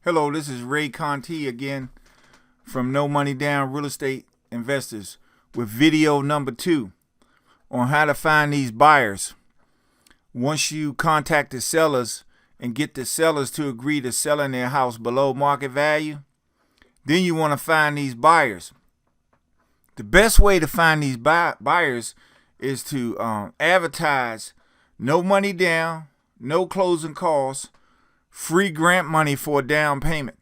Hello, this is Ray Conti again from No Money Down Real Estate Investors with video number 2 on how to find these buyers. Once you contact the sellers and get the sellers to agree to selling their house below market value, then you want to find these buyers. The best way to find these buyers is to advertise no money down, no closing costs, free grant money for a down payment,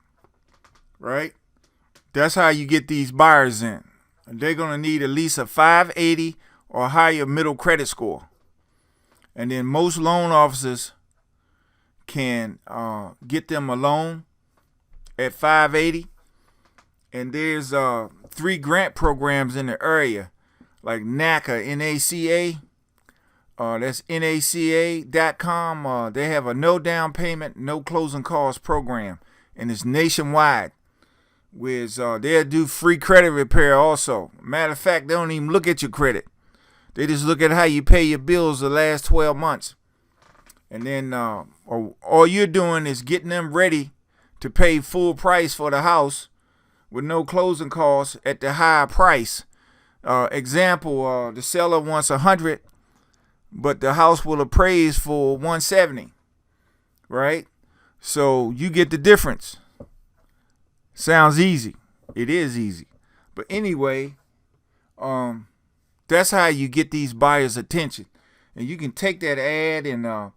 right? That's how you get these buyers in. They're going to need at least a 580 or higher middle credit score. And then most loan officers can get them a loan at 580. And there's 3 grant programs in the area, like NACA, N-A-C-A. That's NACA.com. They have a no down payment, no closing costs program, and it's nationwide. They'll do free credit repair also. Matter of fact, they don't even look at your credit. They just look at how you pay your bills the last 12 months. And then all you're doing is getting them ready to pay full price for the house with no closing costs at the higher price. Example, the seller wants 100, but the house will appraise for 170, right? So you get the difference. Sounds easy. It is easy. But anyway, that's how you get these buyers' attention. And you can take that ad and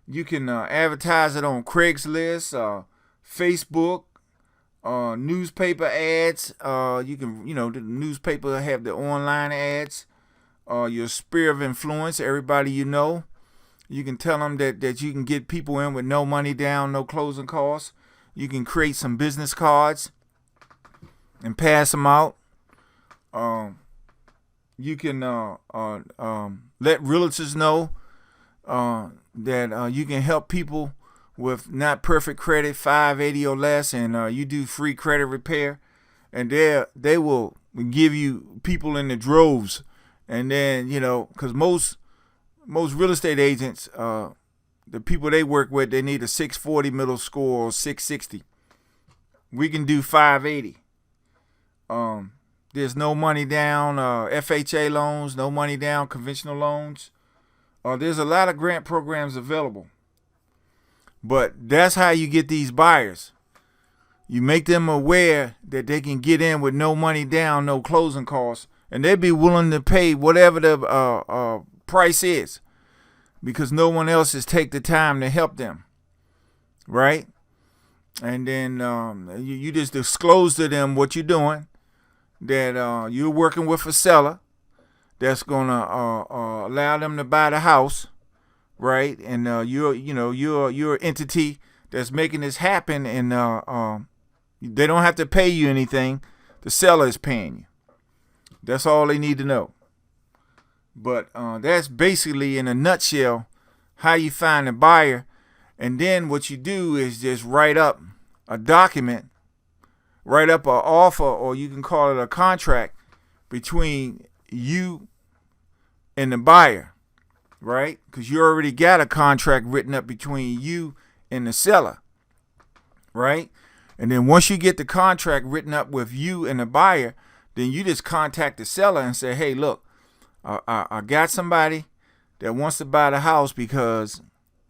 you can advertise it on Craigslist, Facebook, newspaper ads. You can, the newspaper have the online ads. Your sphere of influence, everybody you know. You can tell them that you can get people in with no money down, no closing costs. You can create some business cards and pass them out. You can let realtors know that you can help people with not perfect credit, 580 or less, and you do free credit repair. And they will give you people in the droves. And then, because most real estate agents, the people they work with, they need a 640 middle score or 660. We can do 580. There's no money down, FHA loans, no money down, conventional loans. There's a lot of grant programs available. But that's how you get these buyers. You make them aware that they can get in with no money down, no closing costs. And they'd be willing to pay whatever the price is, because no one else has taken the time to help them, right? And then you just disclose to them what you're doing, that you're working with a seller that's gonna allow them to buy the house, right? And you're an entity that's making this happen, and they don't have to pay you anything. The seller is paying you. That's all they need to know. But that's basically, in a nutshell, how you find a buyer. And then what you do is just write up a document, write up an offer, or you can call it a contract between you and the buyer, right? Because you already got a contract written up between you and the seller, right? And then once you get the contract written up with you and the buyer, then you just contact the seller and say, hey, look, I got somebody that wants to buy the house, because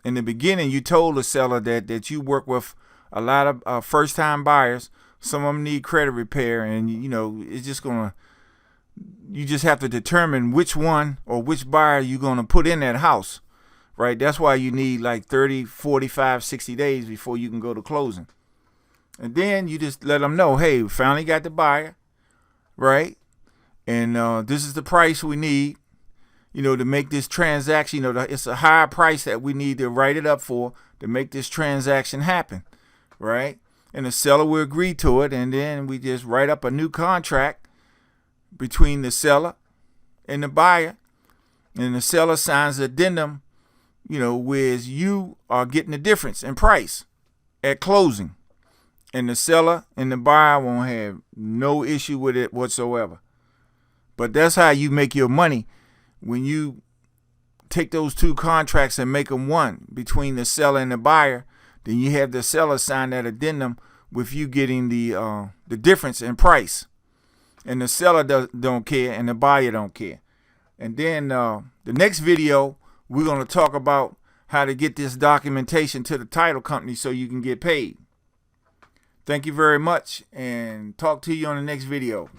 in the beginning you told the seller that you work with a lot of first-time buyers. Some of them need credit repair, and, it's just you just have to determine which one or which buyer you're going to put in that house, right? That's why you need like 30, 45, 60 days before you can go to closing. And then you just let them know, hey, we finally got the buyer. Right? And this is the price we need, to make this transaction. It's a higher price that we need to write it up for to make this transaction happen. Right? And the seller will agree to it. And then we just write up a new contract between the seller and the buyer. And the seller signs an addendum, whereas you are getting the difference in price at closing. And the seller and the buyer won't have no issue with it whatsoever. But that's how you make your money, when you take those 2 contracts and make them one between the seller and the buyer. Then you have the seller sign that addendum with you getting the difference in price, and the seller don't care and the buyer don't care. And then the next video, we're going to talk about how to get this documentation to the title company so you can get paid. Thank you very much, and talk to you on the next video.